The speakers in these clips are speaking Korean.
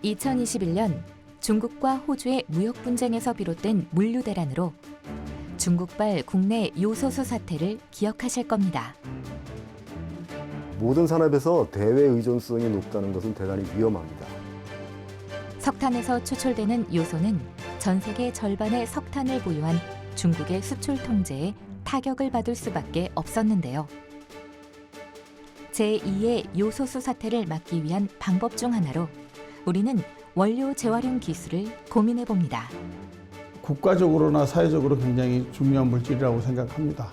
2021년 중국과 호주의 무역 분쟁에서 비롯된 물류 대란으로 중국발 국내 요소수 사태를 기억하실 겁니다. 모든 산업에서 대외 의존성이 높다는 것은 대단히 위험합니다. 석탄에서 추출되는 요소는 전 세계 절반의 석탄을 보유한 중국의 수출 통제에 타격을 받을 수밖에 없었는데요. 제2의 요소수 사태를 막기 위한 방법 중 하나로 우리는 원료 재활용 기술을 고민해 봅니다. 국가적으로나 사회적으로 굉장히 중요한 물질이라고 생각합니다.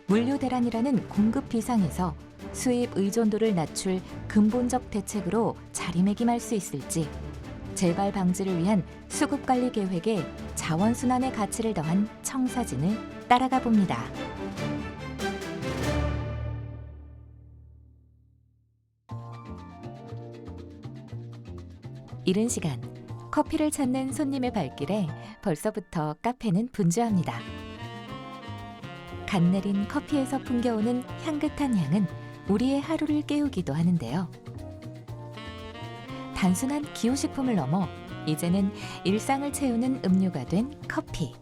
물류 대란이라는 공급 비상에서 수입 의존도를 낮출 근본적 대책으로 자리매김할 수 있을지, 재발 방지를 위한 수급 관리 계획에 자원순환의 가치를 더한 청사진을 따라가 봅니다. 이른 시간, 커피를 찾는 손님의 발길에 벌써부터 카페는 분주합니다. 갓 내린 커피에서 풍겨오는 향긋한 향은 우리의 하루를 깨우기도 하는데요. 단순한 기호식품을 넘어 이제는 일상을 채우는 음료가 된 커피.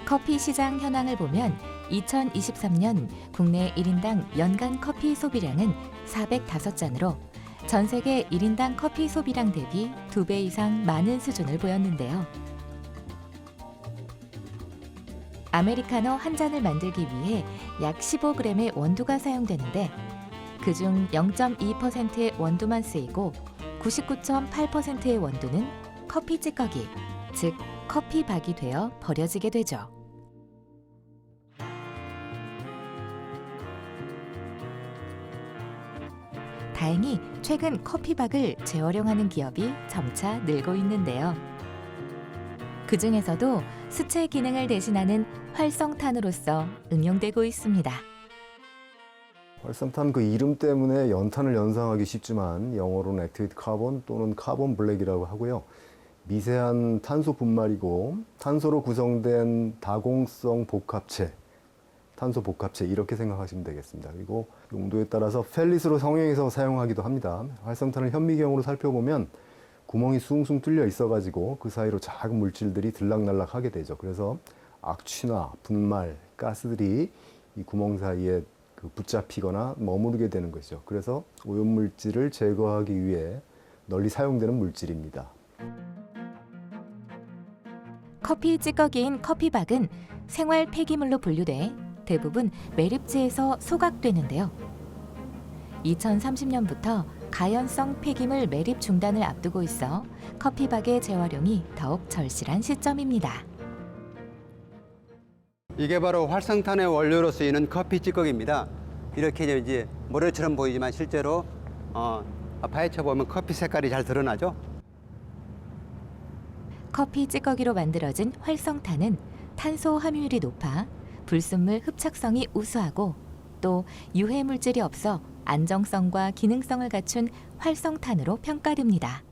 커피 시장 현황을 보면 2023년 국내 1인당 연간 커피 소비량은 405잔으로 전 세계 1인당 커피 소비량 대비 2배 이상 많은 수준을 보였는데요. 아메리카노 한 잔을 만들기 위해 약 15g의 원두가 사용되는데 그중 0.2%의 원두만 쓰이고 99.8%의 원두는 커피 찌꺼기, 즉 커피박이 되어 버려지게 되죠. 다행히 최근 커피박을 재활용하는 기업이 점차 늘고 있는데요. 그 중에서도 수채 기능을 대신하는 활성탄으로서 응용되고 있습니다. 활성탄 그 이름 때문에 연탄을 연상하기 쉽지만 영어로는 액티베이트 카본 또는 카본 블랙이라고 하고요. 미세한 탄소 분말이고 탄소로 구성된 다공성 복합체, 탄소 복합체 이렇게 생각하시면 되겠습니다. 그리고 용도에 따라서 펠릿으로 성형해서 사용하기도 합니다. 활성탄을 현미경으로 살펴보면 구멍이 숭숭 뚫려 있어가지고 그 사이로 작은 물질들이 들락날락하게 되죠. 그래서 악취나 분말, 가스들이 이 구멍 사이에 붙잡히거나 머무르게 되는 것이죠. 그래서 오염물질을 제거하기 위해 널리 사용되는 물질입니다. 커피 찌꺼기인 커피박은 생활 폐기물로 분류돼 대부분 매립지에서 소각되는데요. 2030년부터 가연성 폐기물 매립 중단을 앞두고 있어 커피박의 재활용이 더욱 절실한 시점입니다. 이게 바로 활성탄의 원료로 쓰이는 커피 찌꺼기입니다. 이렇게 이제 모래처럼 보이지만 실제로 파헤쳐 보면 커피 색깔이 잘 드러나죠. 커피 찌꺼기로 만들어진 활성탄은 탄소 함유율이 높아 불순물 흡착성이 우수하고 또 유해 물질이 없어 안정성과 기능성을 갖춘 활성탄으로 평가됩니다.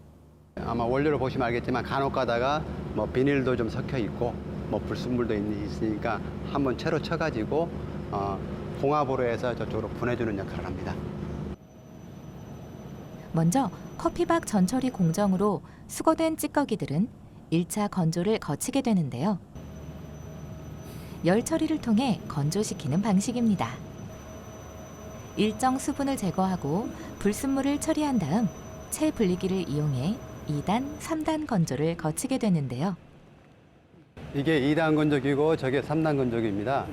아마 원료를 보시면 알겠지만 간혹 가다가 뭐 비닐도 좀 섞여 있고 뭐 불순물도 있으니까 한번 채로 쳐가지고 공합으로 해서 저쪽으로 보내주는 역할을 합니다. 먼저 커피박 전처리 공정으로 수거된 찌꺼기들은 1차 건조를 거치게 되는데요. 열 처리를 통해 건조시키는 방식입니다. 일정 수분을 제거하고 불순물을 처리한 다음 체분리기를 이용해 2단, 3단 건조를 거치게 되는데요. 이게 2단 건조기고 저게 3단 건조기입니다.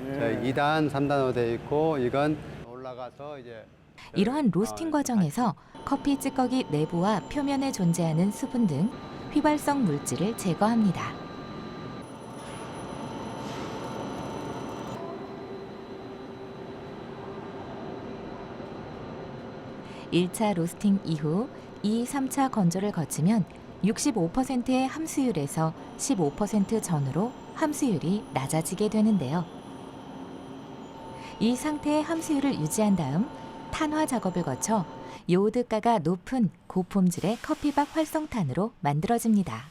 2단, 3단으로 되어 있고 이건 올라가서 이제 이러한 로스팅 과정에서 커피 찌꺼기 내부와 표면에 존재하는 수분 등 휘발성 물질을 제거합니다. (1차) 로스팅 이후 2, 3차 건조를 거치면 65%의 함수율에서 15% 전후로 함수율이 낮아지게 되는데요. 이 상태의 함수율을 유지한 다음 탄화 작업을 거쳐 요오드가가 높은 고품질의 커피박 활성탄으로 만들어집니다.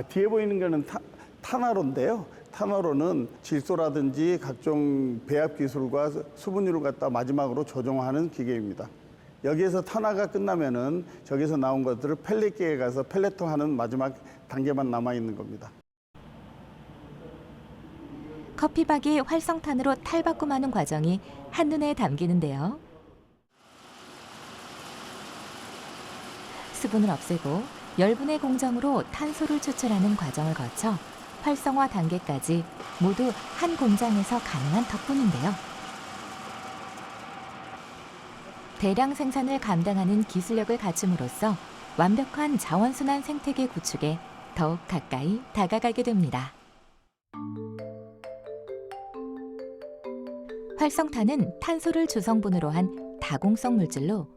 뒤에 보이는 거는 탄화로인데요. 탄화로는 질소라든지 각종 배합 기술과 수분율을 갖다 마지막으로 조정하는 기계입니다. 여기에서 탄화가 끝나면은 저기서 나온 것들을 펠let기에 가서 펠레트하는 마지막 단계만 남아 있는 겁니다. 커피박이 활성탄으로 탈바꿈하는 과정이 한눈에 담기는데요. 수분을 없애고 열분의 공정으로 탄소를 추출하는 과정을 거쳐 활성화 단계까지 모두 한 공장에서 가능한 덕분인데요. 대량 생산을 감당하는 기술력을 갖춤으로써 완벽한 자원순환 생태계 구축에 더욱 가까이 다가가게 됩니다. 활성탄은 탄소를 주성분으로 한 다공성 물질로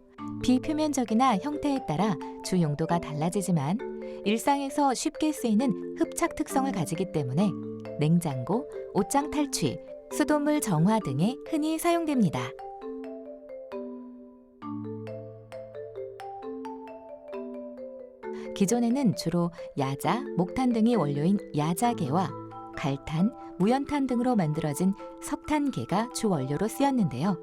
비표면적이나 형태에 따라 주 용도가 달라지지만 일상에서 쉽게 쓰이는 흡착 특성을 가지기 때문에 냉장고, 옷장 탈취, 수돗물 정화 등에 흔히 사용됩니다. 기존에는 주로 야자, 목탄 등이 원료인 야자계와 갈탄, 무연탄 등으로 만들어진 석탄계가 주 원료로 쓰였는데요.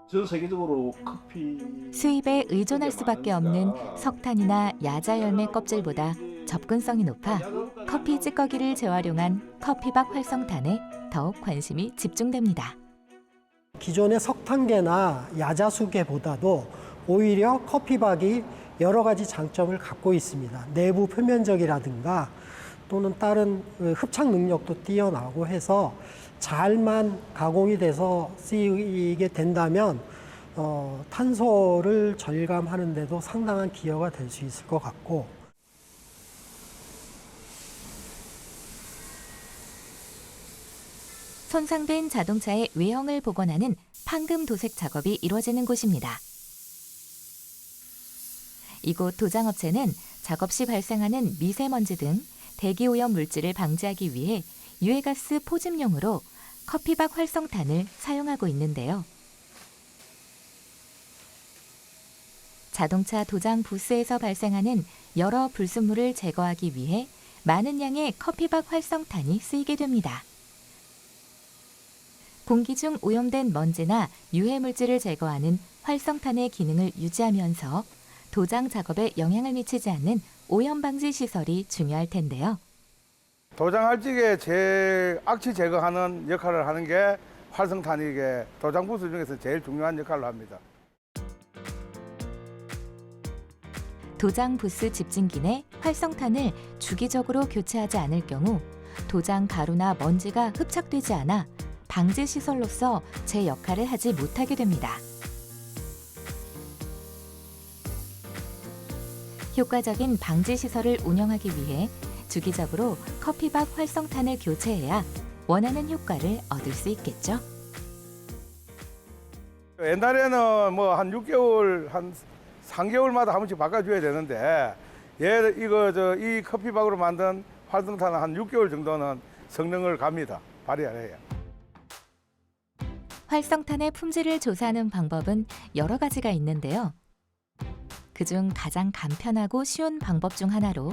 전 세계적으로 커피 수입에 의존할 수밖에 없는 석탄이나 야자 열매 껍질보다 접근성이 높아 커피 찌꺼기를 재활용한 커피박 활성탄에 더욱 관심이 집중됩니다. 기존의 석탄계나 야자수계보다도 오히려 커피박이 여러 가지 장점을 갖고 있습니다. 내부 표면적이라든가 또는 다른 흡착 능력도 뛰어나고 해서 잘만 가공이 돼서 쓰이게 된다면 탄소를 절감하는 데도 상당한 기여가 될 수 있을 것 같고, 손상된 자동차의 외형을 복원하는 판금 도색 작업이 이루어지는 곳입니다. 이곳 도장업체는 작업 시 발생하는 미세먼지 등 대기오염 물질을 방지하기 위해 유해가스 포집용으로 커피박 활성탄을 사용하고 있는데요. 자동차 도장 부스에서 발생하는 여러 불순물을 제거하기 위해 많은 양의 커피박 활성탄이 쓰이게 됩니다. 공기 중 오염된 먼지나 유해 물질을 제거하는 활성탄의 기능을 유지하면서 도장 작업에 영향을 미치지 않는 오염 방지 시설이 중요할 텐데요. 도장할 적에 악취 제거하는 역할을 하는 게 활성탄이게 도장 부수 중에서 제일 중요한 역할을 합니다. 도장 부스 집진기 내 활성탄을 주기적으로 교체하지 않을 경우 도장 가루나 먼지가 흡착되지 않아 방지 시설로서 제 역할을 하지 못하게 됩니다. 효과적인 방지 시설을 운영하기 위해 주기적으로 커피박 활성탄을 교체해야 원하는 효과를 얻을 수 있겠죠. 옛날에는 뭐 한 6개월, 한 3개월마다 한 번씩 바꿔줘야 되는데 이 커피박으로 만든 활성탄은 한 6개월 정도는 성능을 갑니다. 발휘해야. 활성탄의 품질을 조사하는 방법은 여러 가지가 있는데요. 그중 가장 간편하고 쉬운 방법 중 하나로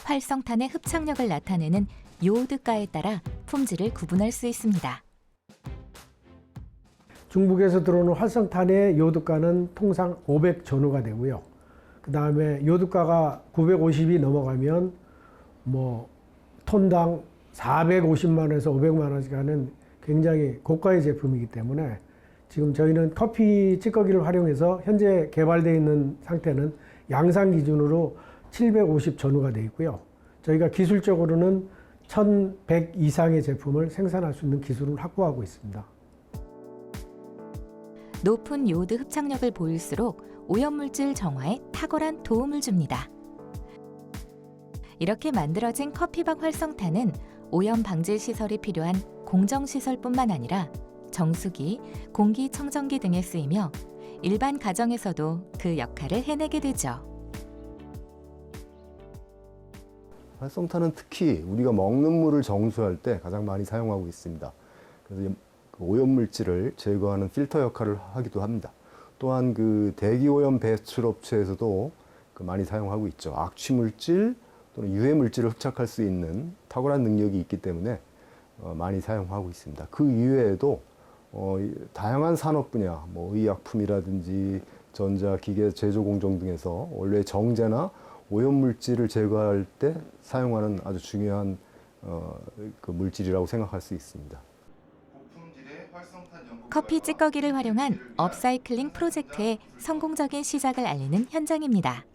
활성탄의 흡착력을 나타내는 요오드가에 따라 품질을 구분할 수 있습니다. 중국에서 들어오는 활성탄의 요오드가는 통상 500 전후가 되고요. 그 다음에 요오드가가 950이 넘어가면 뭐 톤당 450만 원에서 500만 원씩 하는 굉장히 고가의 제품이기 때문에 지금 저희는 커피 찌꺼기를 활용해서 현재 개발되어 있는 상태는 양산 기준으로 750 전후가 되어 있고요. 저희가 기술적으로는 1100 이상의 제품을 생산할 수 있는 기술을 확보하고 있습니다. 높은 요오드 흡착력을 보일수록 오염물질 정화에 탁월한 도움을 줍니다. 이렇게 만들어진 커피박 활성탄은 오염 방지 시설이 필요한 공정시설뿐만 아니라 정수기, 공기청정기 등에 쓰이며 일반 가정에서도 그 역할을 해내게 되죠. 활성탄은 특히 우리가 먹는 물을 정수할 때 가장 많이 사용하고 있습니다. 그래서 그 오염물질을 제거하는 필터 역할을 하기도 합니다. 또한 그 대기오염 배출 업체에서도 많이 사용하고 있죠. 악취물질 또는 유해물질을 흡착할 수 있는 탁월한 능력이 있기 때문에 많이 사용하고 있습니다. 그 이외에도 다양한 산업 분야, 뭐 의약품이라든지 전자, 기계, 제조 공정 등에서 원래 정제나 오염 물질을 제거할 때 사용하는 아주 중요한 그 물질이라고 생각할 수 있습니다. 커피 찌꺼기를 활용한 업사이클링 프로젝트의 성공적인 시작을 알리는 현장입니다.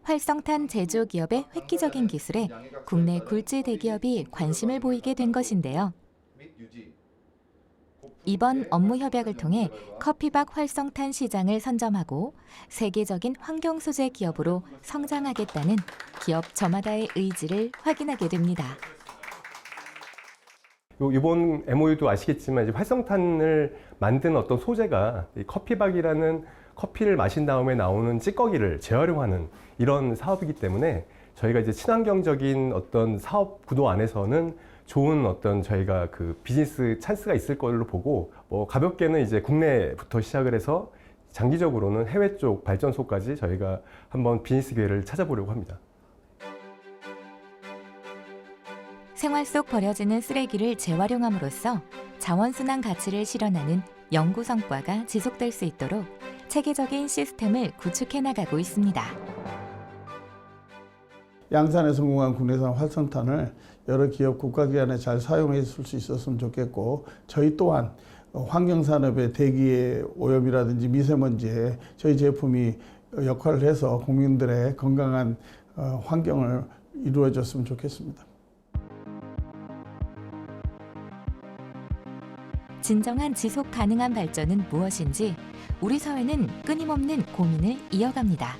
활성탄 제조 기업의 획기적인 기술에 국내 굴지 대기업이 관심을 보이게 된 것인데요. 이번 업무 협약을 통해 커피박 활성탄 시장을 선점하고 세계적인 환경 소재 기업으로 성장하겠다는 기업 저마다의 의지를 확인하게 됩니다. 이번 MOU도 아시겠지만 이제 활성탄을 만든 어떤 소재가 이 커피박이라는 커피를 마신 다음에 나오는 찌꺼기를 재활용하는 이런 사업이기 때문에 저희가 이제 친환경적인 어떤 사업 구도 안에서는 좋은 어떤 저희가 그 비즈니스 찬스가 있을 걸로 보고 뭐 가볍게는 이제 국내부터 시작을 해서 장기적으로는 해외 쪽 발전소까지 저희가 한번 비즈니스 기회를 찾아보려고 합니다. 생활 속 버려지는 쓰레기를 재활용함으로써 자원순환 가치를 실현하는 연구 성과가 지속될 수 있도록 체계적인 시스템을 구축해 나가고 있습니다. 양산에 성공한 국내산 활성탄을 여러 기업 국가기관에 잘 사용했을 수 있었으면 좋겠고, 저희 또한 환경산업의 대기의 오염이라든지 미세먼지에 저희 제품이 역할을 해서 국민들의 건강한 환경을 이루어졌으면 좋겠습니다. 진정한 지속 가능한 발전은 무엇인지 우리 사회는 끊임없는 고민을 이어갑니다.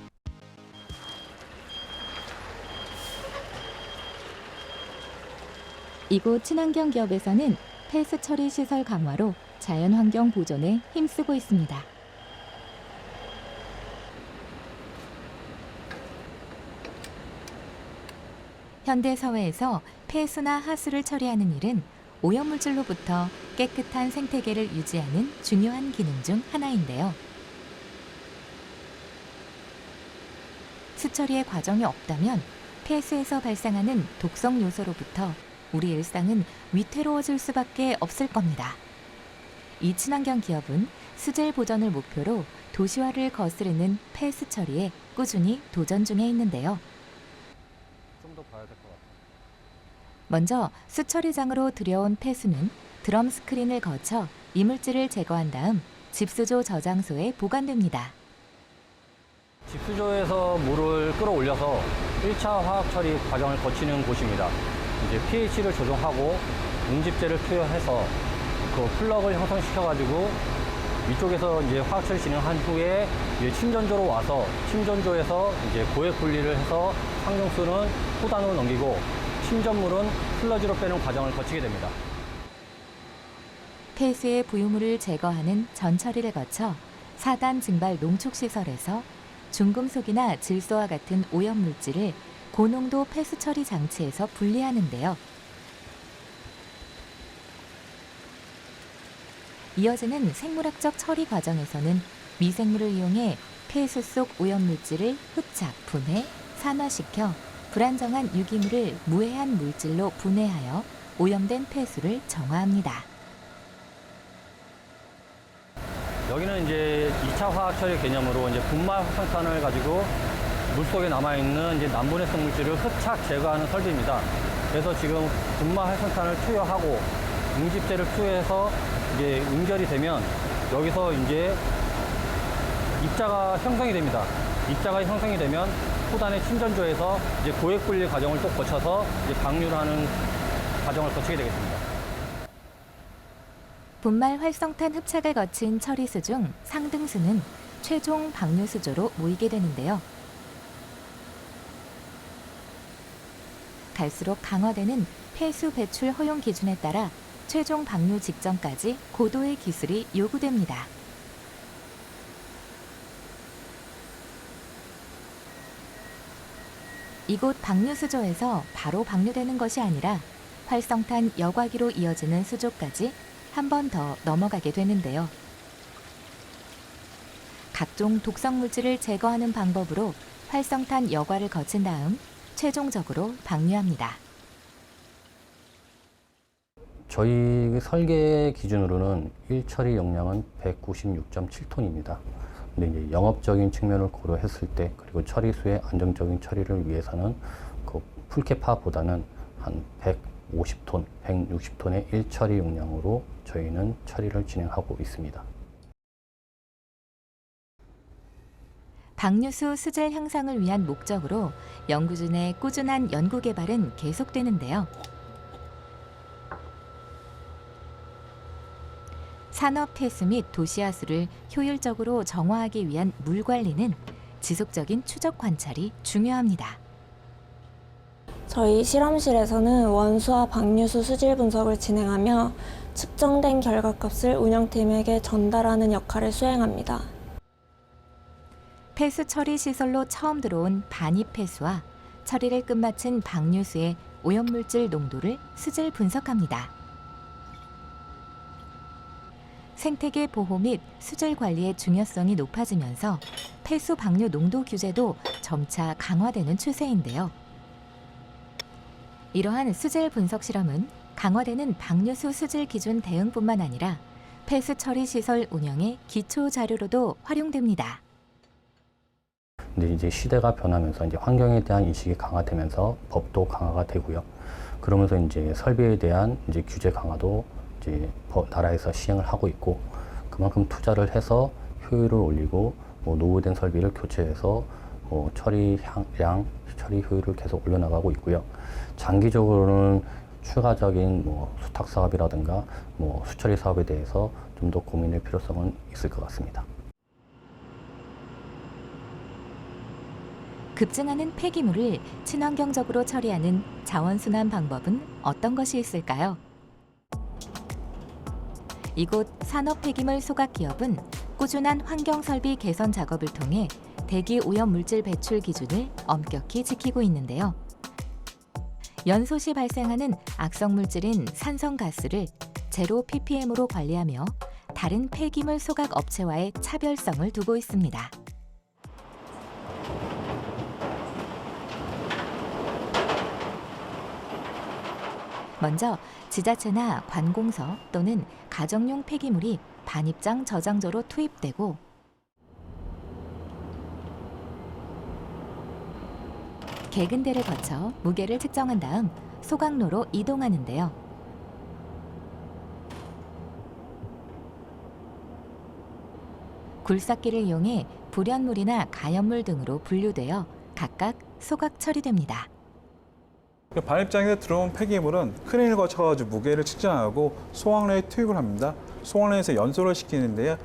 이곳 친환경 기업에서는 폐수 처리 시설 강화로 자연 환경 보존에 힘쓰고 있습니다. 현대 사회에서 폐수나 하수를 처리하는 일은 오염물질로부터 깨끗한 생태계를 유지하는 중요한 기능 중 하나인데요. 수처리의 과정이 없다면 폐수에서 발생하는 독성 요소로부터 우리 일상은 위태로워질 수밖에 없을 겁니다. 이 친환경 기업은 수질 보전을 목표로 도시화를 거스르는 폐수 처리에 꾸준히 도전 중에 있는데요. 좀 더 봐야 될 것 같아요. 먼저 수처리장으로 들여온 폐수는 드럼 스크린을 거쳐 이물질을 제거한 다음 집수조 저장소에 보관됩니다. 집수조에서 물을 끌어올려서 1차 화학 처리 과정을 거치는 곳입니다. 이제 pH를 조정하고 응집제를 투여해서 그 플럭을 형성시켜가지고 위쪽에서 이제 화학 처리 진행한 후에 이제 침전조로 와서 침전조에서 이제 고액 분리를 해서 상용수는 후단으로 넘기고 침전물은 슬러지로 빼는 과정을 거치게 됩니다. 폐수의 부유물을 제거하는 전처리를 거쳐 4단 증발 농축시설에서 중금속이나 질소와 같은 오염물질을 고농도 폐수 처리 장치에서 분리하는데요. 이어지는 생물학적 처리 과정에서는 미생물을 이용해 폐수 속 오염물질을 흡착, 분해, 산화시켜 불안정한 유기물을 무해한 물질로 분해하여 오염된 폐수를 정화합니다. 여기는 이제 2차 화학 처리 개념으로 이제 분말 활성탄을 가지고 물속에 남아있는 이제 난분해성 물질을 흡착 제거하는 설비입니다. 그래서 지금 분말 활성탄을 투여하고 응집제를 투여해서 이제 응결이 되면 여기서 이제 입자가 형성이 됩니다. 입자가 형성이 되면 후단의 침전조에서 이제 고액 분리 과정을 또 거쳐서 이제 방류를 하는 과정을 거치게 되겠습니다. 분말 활성탄 흡착을 거친 처리수 중 상등수는 최종 방류수조로 모이게 되는데요. 갈수록 강화되는 폐수 배출 허용 기준에 따라 최종 방류 직전까지 고도의 기술이 요구됩니다. 이곳 방류수조에서 바로 방류되는 것이 아니라 활성탄 여과기로 이어지는 수조까지 한 번 더 넘어가게 되는데요. 각종 독성 물질을 제거하는 방법으로 활성탄 여과를 거친 다음 최종적으로 방류합니다. 저희 설계 기준으로는 1처리 용량은 196.7톤입니다. 근데 이제 영업적인 측면을 고려했을 때 그리고 처리수의 안정적인 처리를 위해서는 그 풀캐파보다는 한 150톤, 160톤의 1처리 용량으로 저희는 처리를 진행하고 있습니다. 방류수 수질 향상을 위한 목적으로 연구진의 꾸준한 연구 개발은 계속되는데요. 산업 폐수 및 도시하수를 효율적으로 정화하기 위한 물 관리는 지속적인 추적 관찰이 중요합니다. 저희 실험실에서는 원수와 방류수 수질 분석을 진행하며 측정된 결과값을 운영팀에게 전달하는 역할을 수행합니다. 폐수 처리 시설로 처음 들어온 반입 폐수와 처리를 끝마친 방류수의 오염물질 농도를 수질 분석합니다. 생태계 보호 및 수질 관리의 중요성이 높아지면서 폐수 방류 농도 규제도 점차 강화되는 추세인데요. 이러한 수질 분석 실험은 강화되는 방류수 수질 기준 대응뿐만 아니라 폐수 처리 시설 운영의 기초 자료로도 활용됩니다. 근데 이제 시대가 변하면서 이제 환경에 대한 인식이 강화되면서 법도 강화가 되고요. 그러면서 이제 설비에 대한 이제 규제 강화도 이제 나라에서 시행을 하고 있고, 그만큼 투자를 해서 효율을 올리고 노후된 설비를 교체해서 처리량, 처리 효율을 계속 올려나가고 있고요. 장기적으로는 추가적인 수탁 사업이라든가 수처리 사업에 대해서 좀 더 고민할 필요성은 있을 것 같습니다. 급증하는 폐기물을 친환경적으로 처리하는 자원순환 방법은 어떤 것이 있을까요? 이곳 산업폐기물 소각기업은 꾸준한 환경설비 개선 작업을 통해 대기 오염 물질 배출 기준을 엄격히 지키고 있는데요. 연소 시 발생하는 악성 물질인 산성가스를 제로 ppm으로 관리하며 다른 폐기물 소각 업체와의 차별성을 두고 있습니다. 먼저 지자체나 관공서 또는 가정용 폐기물이 반입장 저장소로 투입되고 개근대를 거쳐 무게를 측정한 다음 소각로로 이동하는데요. 굴삭기를 이용해 불연물이나 가연물 등으로 분류되어 각각 소각 처리됩니다. 반입장에서 들어온 폐기물은 크레인을 거쳐가지고 무게를 측정하고 소각로에 투입을 합니다. 소각로에서 연소를 시키는데요.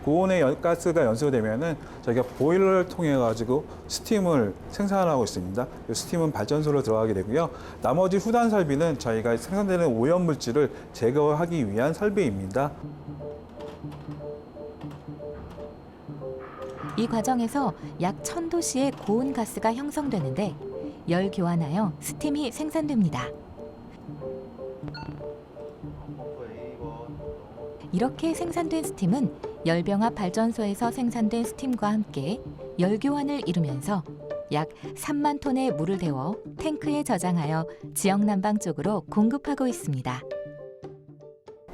고온의 가스가 연소되면은 저희가 보일러를 통해 가지고 스팀을 생산하고 있습니다. 이 스팀은 발전소로 들어가게 되고요. 나머지 후단 설비는 저희가 생산되는 오염 물질을 제거하기 위한 설비입니다. 이 과정에서 약 1000도씨의 고온 가스가 형성되는데 열 교환하여 스팀이 생산됩니다. 이렇게 생산된 스팀은 열병합 발전소에서 생산된 스팀과 함께 열 교환을 이루면서 약 3만 톤의 물을 데워 탱크에 저장하여 지역 난방 쪽으로 공급하고 있습니다.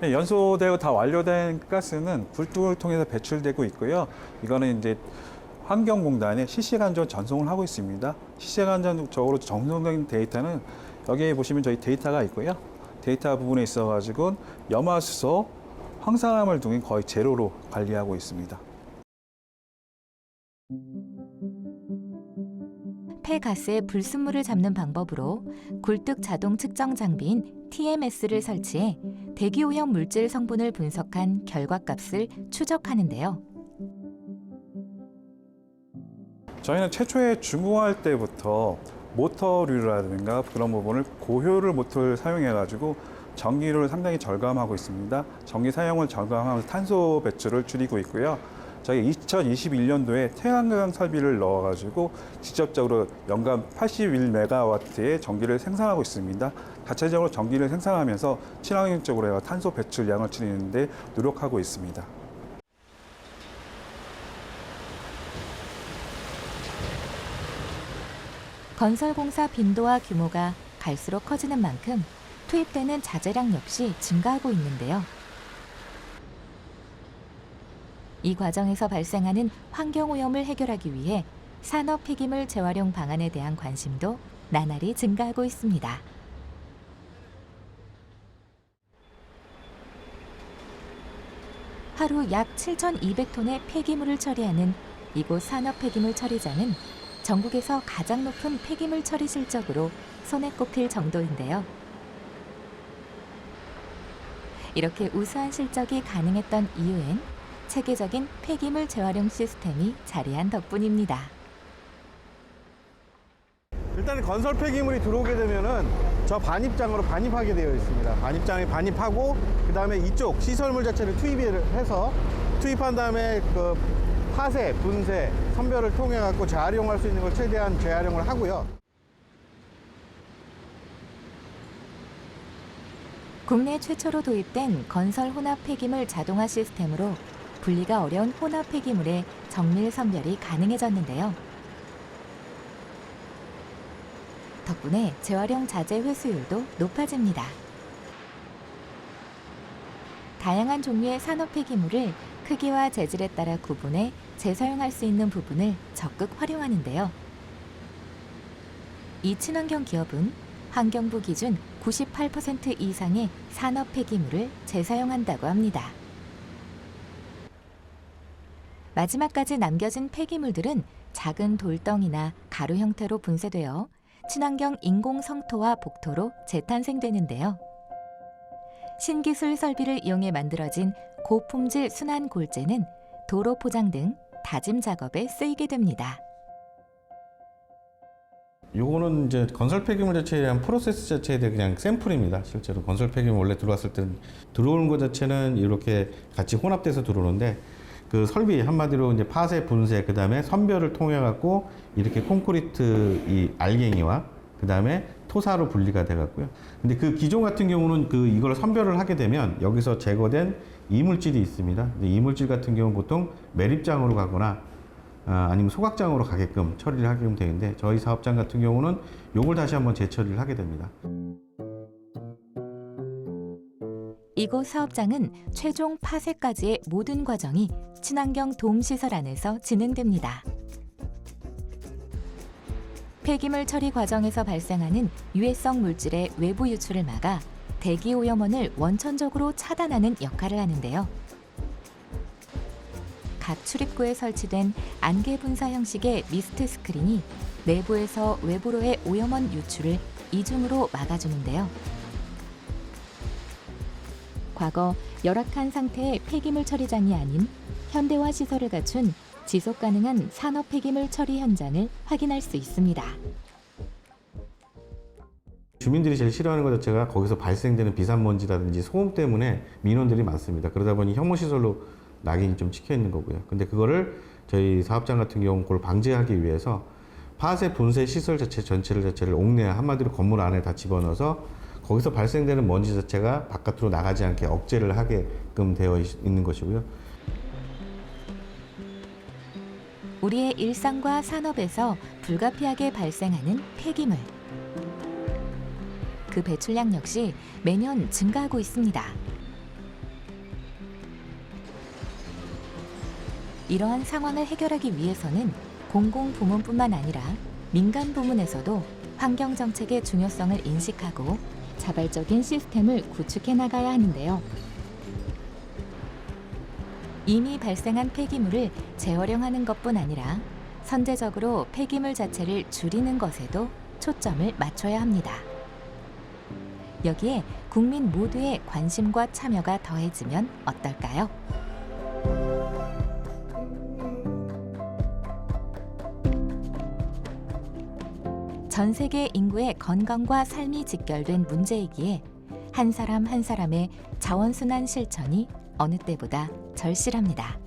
연소되고 다 완료된 가스는 굴뚝을 통해서 배출되고 있고요. 이거는 이제 환경공단에 실시간적으로 전송을 하고 있습니다. 실시간적으로 전송된 데이터는 여기 보시면 저희 데이터가 있고요. 데이터 부분에 있어가지고 염화수소, 황산화물 등이 거의 제로로 관리하고 있습니다. 폐가스의 불순물을 잡는 방법으로 굴뚝 자동 측정 장비인 TMS를 설치해 대기오염 물질 성분을 분석한 결과값을 추적하는데요. 저희는 최초에 준공할 때부터 모터류라든가 그런 부분을 고효율 모터를 사용해가지고 전기를 상당히 절감하고 있습니다. 전기 사용을 절감하면서 탄소 배출을 줄이고 있고요. 저희 2021년도에 태양광 설비를 넣어가지고 직접적으로 연간 81메가와트의 전기를 생산하고 있습니다. 자체적으로 전기를 생산하면서 친환경적으로 탄소 배출량을 줄이는 데 노력하고 있습니다. 건설공사 빈도와 규모가 갈수록 커지는 만큼 투입되는 자재량 역시 증가하고 있는데요. 이 과정에서 발생하는 환경오염을 해결하기 위해 산업 폐기물 재활용 방안에 대한 관심도 나날이 증가하고 있습니다. 하루 약 7,200톤의 폐기물을 처리하는 이곳 산업 폐기물 처리장은 전국에서 가장 높은 폐기물 처리 실적으로 손에 꼽힐 정도인데요. 이렇게 우수한 실적이 가능했던 이유엔 체계적인 폐기물 재활용 시스템이 자리한 덕분입니다. 일단 건설 폐기물이 들어오게 되면은 저 반입장으로 반입하게 되어 있습니다. 반입장에 반입하고 그다음에 이쪽 시설물 자체를 투입해서 투입한 다음에 그 파쇄, 분쇄, 선별을 통해 갖고 재활용할 수 있는 걸 최대한 재활용을 하고요. 국내 최초로 도입된 건설 혼합 폐기물 자동화 시스템으로 분리가 어려운 혼합 폐기물의 정밀 선별이 가능해졌는데요. 덕분에 재활용 자재 회수율도 높아집니다. 다양한 종류의 산업 폐기물을 크기와 재질에 따라 구분해 재사용할 수 있는 부분을 적극 활용하는데요. 이 친환경 기업은 환경부 기준 98% 이상의 산업 폐기물을 재사용한다고 합니다. 마지막까지 남겨진 폐기물들은 작은 돌덩이나 가루 형태로 분쇄되어 친환경 인공 성토와 복토로 재탄생되는데요. 신기술 설비를 이용해 만들어진 고품질 순환 골재는 도로 포장 등 다짐 작업에 쓰이게 됩니다. 요거는 이제 건설 폐기물 자체에 대한 프로세스 자체에 대한 그냥 샘플입니다. 실제로 건설 폐기물 원래 들어왔을 때는 들어오는 것 자체는 이렇게 같이 혼합돼서 들어오는데 그 설비 한마디로 이제 파쇄, 분쇄, 그 다음에 선별을 통해 갖고 이렇게 콘크리트 이 알갱이와 그 다음에 토사로 분리가 돼 갖고요. 근데 그 기존 같은 경우는 이걸 선별을 하게 되면 여기서 제거된 이물질이 있습니다. 근데 이물질 같은 경우는 보통 매립장으로 가거나 아니면 소각장으로 가게끔 처리를 하게끔 되는데 저희 사업장 같은 경우는 요걸 다시 한번 재처리를 하게 됩니다. 이곳 사업장은 최종 파쇄까지의 모든 과정이 친환경 돔시설 안에서 진행됩니다. 폐기물 처리 과정에서 발생하는 유해성 물질의 외부 유출을 막아 대기 오염원을 원천적으로 차단하는 역할을 하는데요. 각 출입구에 설치된 안개 분사 형식의 미스트 스크린이 내부에서 외부로의 오염원 유출을 이중으로 막아주는데요. 과거 열악한 상태의 폐기물 처리장이 아닌 현대화 시설을 갖춘 지속 가능한 산업 폐기물 처리 현장을 확인할 수 있습니다. 주민들이 제일 싫어하는 것 자체가 거기서 발생되는 비산먼지라든지 소음 때문에 민원들이 많습니다. 그러다 보니 혐오시설로 낙인이 좀 찍혀 있는 거고요. 근데 그거를 저희 사업장 같은 경우는 그걸 방지하기 위해서 파쇄, 분쇄 시설 전체를 옥내 한마디로 건물 안에 다 집어넣어서 거기서 발생되는 먼지 자체가 바깥으로 나가지 않게 억제를 하게끔 되어 있는 것이고요. 우리의 일상과 산업에서 불가피하게 발생하는 폐기물. 그 배출량 역시 매년 증가하고 있습니다. 이러한 상황을 해결하기 위해서는 공공부문뿐만 아니라 민간 부문에서도 환경정책의 중요성을 인식하고 자발적인 시스템을 구축해 나가야 하는데요. 이미 발생한 폐기물을 재활용하는 것뿐 아니라 선제적으로 폐기물 자체를 줄이는 것에도 초점을 맞춰야 합니다. 여기에 국민 모두의 관심과 참여가 더해지면 어떨까요? 전 세계 인구의 건강과 삶이 직결된 문제이기에 한 사람 한 사람의 자원순환 실천이 어느 때보다 절실합니다.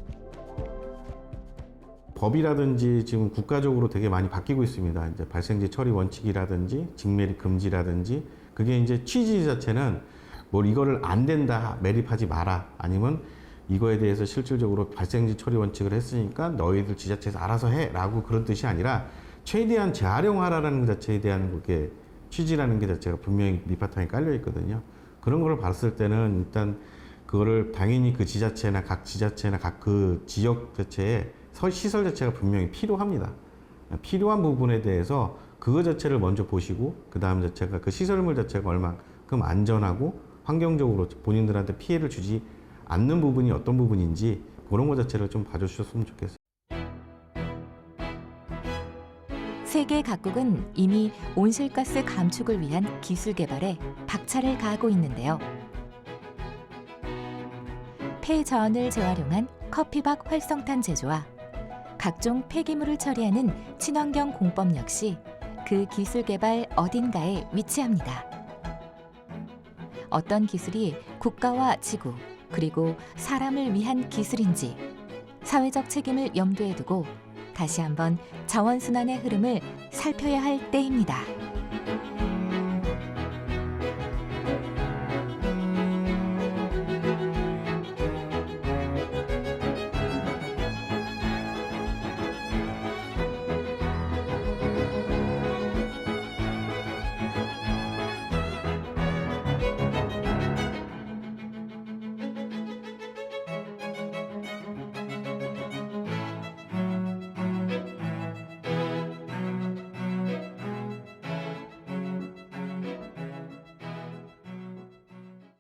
법이라든지 지금 국가적으로 되게 많이 바뀌고 있습니다. 이제 발생지 처리 원칙이라든지 직매립 금지라든지 그게 이제 취지 자체는 뭘 이거를 안 된다, 매립하지 마라, 아니면 이거에 대해서 실질적으로 발생지 처리 원칙을 했으니까 너희들 지자체에서 알아서 해라고 그런 뜻이 아니라 최대한 재활용하라는 것 자체에 대한 그게 취지라는 게 자체가 분명히 밑바탕에 깔려 있거든요. 그런 거를 봤을 때는 일단 그거를 당연히 그 지자체나 각 지자체나 각 그 지역 자체에 시설 자체가 분명히 필요합니다. 필요한 부분에 대해서 그거 자체를 먼저 보시고 그 다음 자체가 그 시설물 자체가 얼마큼 안전하고 환경적으로 본인들한테 피해를 주지 않는 부분이 어떤 부분인지 그런 것 자체를 좀 봐주셨으면 좋겠어요. 세계 각국은 이미 온실가스 감축을 위한 기술 개발에 박차를 가하고 있는데요. 폐전을 재활용한 커피박 활성탄 제조와 각종 폐기물을 처리하는 친환경 공법 역시 그 기술 개발 어딘가에 위치합니다. 어떤 기술이 국가와 지구 그리고 사람을 위한 기술인지 사회적 책임을 염두에 두고 다시 한번 자원순환의 흐름을 살펴야 할 때입니다.